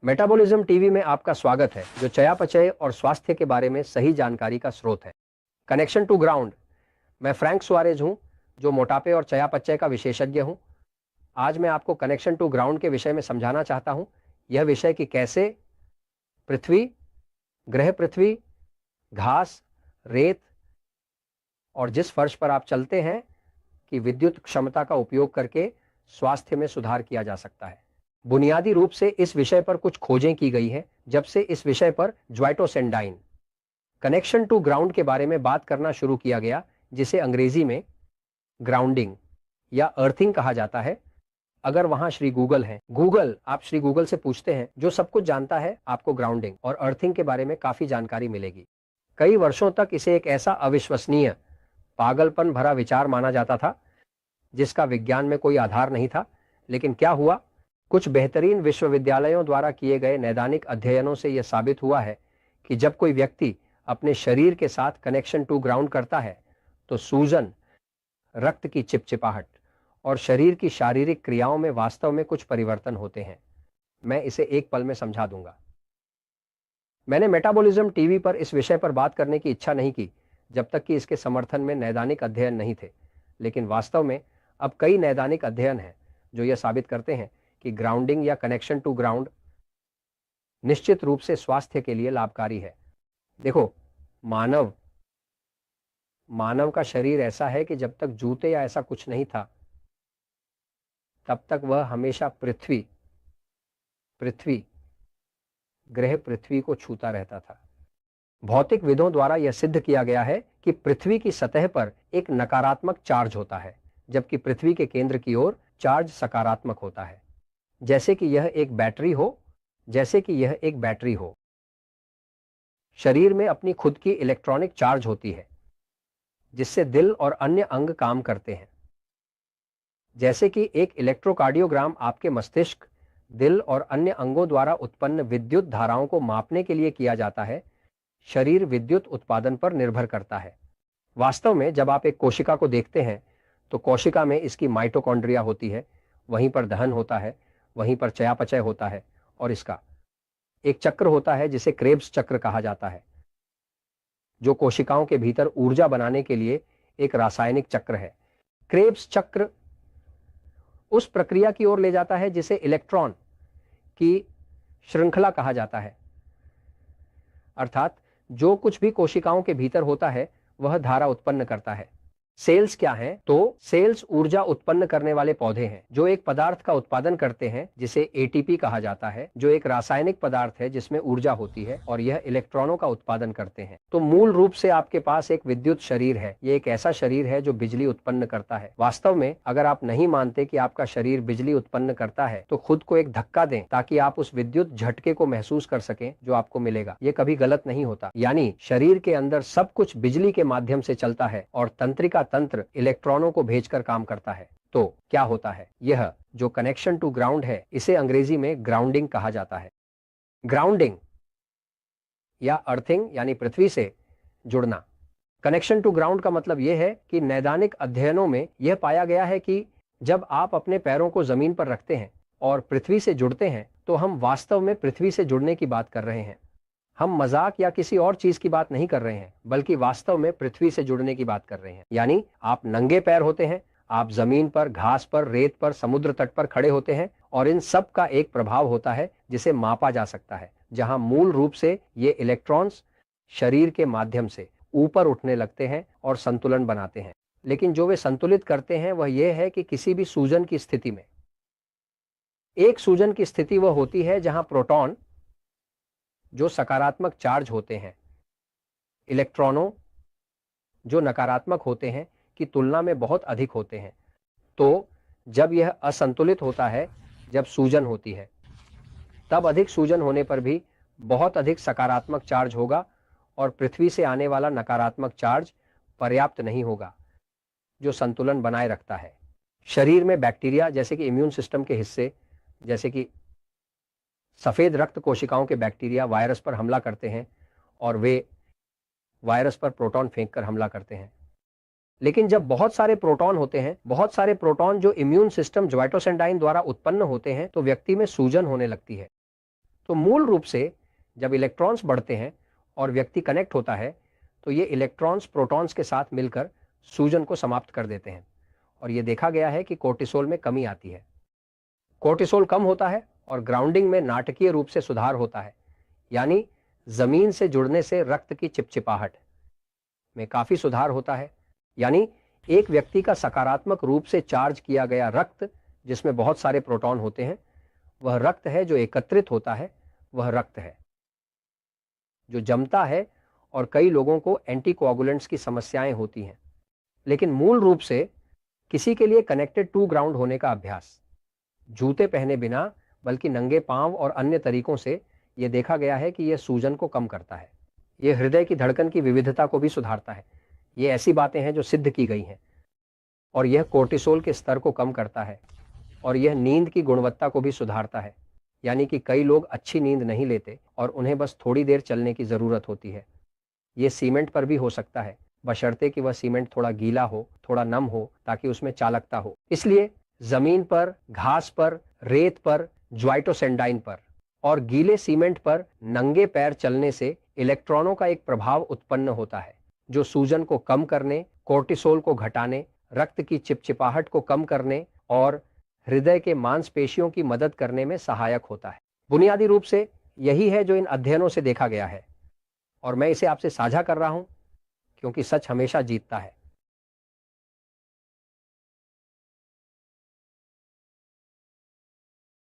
Metabolism TV में आपका स्वागत है, जो चयापचय और स्वास्थ्य के बारे में सही जानकारी का स्रोत है। Connection to ground. मैं फ्रैंक सुआरेज हूं, जो मोटापे और चयापचय का विशेषज्ञ हूं। आज मैं आपको कनेक्शन टू ग्राउंड के विषय में समझाना चाहता हूं। यह विषय कि कैसे पृथ्वी, ग्रह पृथ्वी, घास, रेत और जिस फर्श पर आप चलते हैं कि विद्युत क्षमता का उपयोग करके स्वास्थ्य में सुधार किया जा सकता है। बुनियादी रूप से इस विषय पर कुछ खोजें की गई हैं जब से इस विषय पर ज्वाइटोसेंडाइन कनेक्शन टू ग्राउंड के बारे में बात करना शुरू किया गया, जिसे अंग्रेजी में ग्राउंडिंग या अर्थिंग कहा जाता है। अगर वहां श्री गूगल है, आप श्री गूगल से पूछते हैं, जो सब कुछ जानता है, आपको ग्राउंडिंग और अर्थिंग के बारे में काफी जानकारी मिलेगी। कई वर्षों तक इसे एक ऐसा अविश्वसनीय, पागलपन भरा विचार माना जाता था जिसका विज्ञान में कोई आधार नहीं था। लेकिन क्या हुआ? कुछ बेहतरीन विश्वविद्यालयों द्वारा किए गए नैदानिक अध्ययनों से यह साबित हुआ है कि जब कोई व्यक्ति अपने शरीर के साथ कनेक्शन टू ग्राउंड करता है तो सूजन, रक्त की चिपचिपाहट और शरीर की शारीरिक क्रियाओं में वास्तव में कुछ परिवर्तन होते हैं। मैं इसे एक पल में समझा दूंगा। मैंने मेटाबॉलिज्म टीवी पर इस विषय पर बात करने की इच्छा नहीं की जब तक कि इसके समर्थन में नैदानिक अध्ययन नहीं थे। लेकिन वास्तव में अब कई नैदानिक अध्ययन हैं जो यह साबित करते हैं कि ग्राउंडिंग या कनेक्शन टू ग्राउंड निश्चित रूप से स्वास्थ्य के लिए लाभकारी है। देखो, मानव का शरीर ऐसा है कि जब तक जूते या ऐसा कुछ नहीं था, तब तक वह हमेशा पृथ्वी, ग्रह पृथ्वी को छूता रहता था। भौतिकविदों द्वारा यह सिद्ध किया गया है कि पृथ्वी की सतह पर एक नकारात्मक चार्ज होता है, जबकि पृथ्वी के केंद्र की ओर चार्ज सकारात्मक होता है, जैसे कि यह एक बैटरी हो। शरीर में अपनी खुद की इलेक्ट्रॉनिक चार्ज होती है, जिससे दिल और अन्य अंग काम करते हैं। जैसे कि एक इलेक्ट्रोकार्डियोग्राम आपके मस्तिष्क, दिल और अन्य अंगों द्वारा उत्पन्न विद्युत धाराओं को मापने के लिए किया जाता है, शरीर विद्युत उत्पादन पर निर्भर करता है। वास्तव में जब आप एक कोशिका को देखते हैं तो कोशिका में इसकी माइटोकॉन्ड्रिया होती है, वहीं पर दहन होता है, वहीं पर चयापचय होता है, और इसका एक चक्र होता है जिसे क्रेब्स चक्र कहा जाता है, जो कोशिकाओं के भीतर ऊर्जा बनाने के लिए एक रासायनिक चक्र है। क्रेब्स चक्र उस प्रक्रिया की ओर ले जाता है जिसे इलेक्ट्रॉन की श्रृंखला कहा जाता है। अर्थात जो कुछ भी कोशिकाओं के भीतर होता है वह धारा उत्पन्न करता है। सेल्स क्या हैं? तो सेल्स ऊर्जा उत्पन्न करने वाले पौधे हैं जो एक पदार्थ का उत्पादन करते हैं जिसे एटीपी कहा जाता है, जो एक रासायनिक पदार्थ है जिसमें ऊर्जा होती है, और यह इलेक्ट्रॉनों का उत्पादन करते हैं। तो मूल रूप से आपके पास एक विद्युत शरीर है। यह एक ऐसा शरीर है जो बिजली उत्पन्न करता है। वास्तव में अगर आप नहीं मानते कि आपका शरीर बिजली उत्पन्न करता है तो खुद को एक धक्का दें ताकि आप उस विद्युत झटके को महसूस कर सकें जो आपको मिलेगा। यह कभी गलत नहीं होता। यानी शरीर के अंदर सब कुछ बिजली के माध्यम से चलता है और तंत्रिका तंत्र इलेक्ट्रॉनों को भेजकर काम करता है। तो क्या होता है? यह जो कनेक्शन टू ग्राउंड है, इसे अंग्रेजी में ग्राउंडिंग कहा जाता है। ग्राउंडिंग या अर्थिंग यानी पृथ्वी से जुड़ना। कनेक्शन टू ग्राउंड का मतलब यह है कि नैदानिक अध्ययनों में यह पाया गया है कि जब आप अपने पैरों को जमीन पर रखते हैं और पृथ्वी से जुड़ते हैं तो हम वास्तव में पृथ्वी से जुड़ने की बात कर रहे हैं। हम मजाक या किसी और चीज की बात नहीं कर रहे हैं, बल्कि वास्तव में पृथ्वी से जुड़ने की बात कर रहे हैं। यानी आप नंगे पैर होते हैं, आप जमीन पर, घास पर, रेत पर, समुद्र तट पर खड़े होते हैं, और इन सब का एक प्रभाव होता है जिसे मापा जा सकता है, जहां मूल रूप से ये इलेक्ट्रॉन्स शरीर के माध्यम से ऊपर उठने लगते हैं और संतुलन बनाते हैं। लेकिन जो वे संतुलित करते हैं वह यह है कि किसी भी सूजन की स्थिति में, एक सूजन की स्थिति वह होती है जहां प्रोटॉन, जो सकारात्मक चार्ज होते हैं, इलेक्ट्रॉनों जो नकारात्मक होते हैं की तुलना में बहुत अधिक होते हैं। तो जब यह असंतुलित होता है, जब सूजन होती है, तब अधिक सूजन होने पर भी बहुत अधिक सकारात्मक चार्ज होगा और पृथ्वी से आने वाला नकारात्मक चार्ज पर्याप्त नहीं होगा जो संतुलन बनाए रखता है। शरीर में बैक्टीरिया जैसे कि इम्यून सिस्टम के हिस्से, जैसे कि सफेद रक्त कोशिकाओं के बैक्टीरिया वायरस पर हमला करते हैं और वे वायरस पर प्रोटॉन फेंककर हमला करते हैं। लेकिन जब बहुत सारे प्रोटॉन होते हैं, बहुत सारे प्रोटॉन जो इम्यून सिस्टम ज्वाइटोसेंडाइन द्वारा उत्पन्न होते हैं, तो व्यक्ति में सूजन होने लगती है। तो मूल रूप से जब इलेक्ट्रॉन्स बढ़ते हैं और व्यक्ति कनेक्ट होता है तो ये इलेक्ट्रॉन्स प्रोटॉन्स के साथ मिलकर सूजन को समाप्त कर देते हैं और ये देखा गया है कि कोर्टिसोल में कमी आती है। कोर्टिसोल कम होता है और ग्राउंडिंग में नाटकीय रूप से सुधार होता है, यानी जमीन से जुड़ने से रक्त की चिपचिपाहट में काफी सुधार होता है। यानी एक व्यक्ति का सकारात्मक रूप से चार्ज किया गया रक्त जिसमें बहुत सारे प्रोटॉन होते हैं, वह रक्त है जो एकत्रित होता है, वह रक्त है जो जमता है और कई लोगों को एंटीकोआगुलेंट्स की समस्याएं होती हैं। लेकिन मूल रूप से किसी के लिए कनेक्टेड टू ग्राउंड होने का अभ्यास जूते पहने बिना बल्कि नंगे पांव और अन्य तरीकों से यह देखा गया है कि यह सूजन को कम करता है। यह हृदय की धड़कन की विविधता को भी सुधारता है। ये ऐसी बातें हैं जो सिद्ध की गई हैं। और यह कोर्टिसोल के स्तर को कम करता है और यह नींद की गुणवत्ता को भी सुधारता है। यानी कि कई लोग अच्छी नींद नहीं लेते और उन्हें बस थोड़ी देर चलने की ज़रूरत होती है। ये सीमेंट पर भी हो सकता है, बशर्ते कि वह सीमेंट थोड़ा गीला हो, थोड़ा नम हो, ताकि उसमें चालकता हो। इसलिए जमीन पर, घास पर, रेत पर, ज्वाइटोसेंडाइन पर और गीले सीमेंट पर नंगे पैर चलने से इलेक्ट्रॉनों का एक प्रभाव उत्पन्न होता है जो सूजन को कम करने, कोर्टिसोल को घटाने, रक्त की चिपचिपाहट को कम करने और हृदय के मांसपेशियों की मदद करने में सहायक होता है। बुनियादी रूप से यही है जो इन अध्ययनों से देखा गया है और मैं इसे आपसे साझा कर रहा हूं क्योंकि सच हमेशा जीतता है।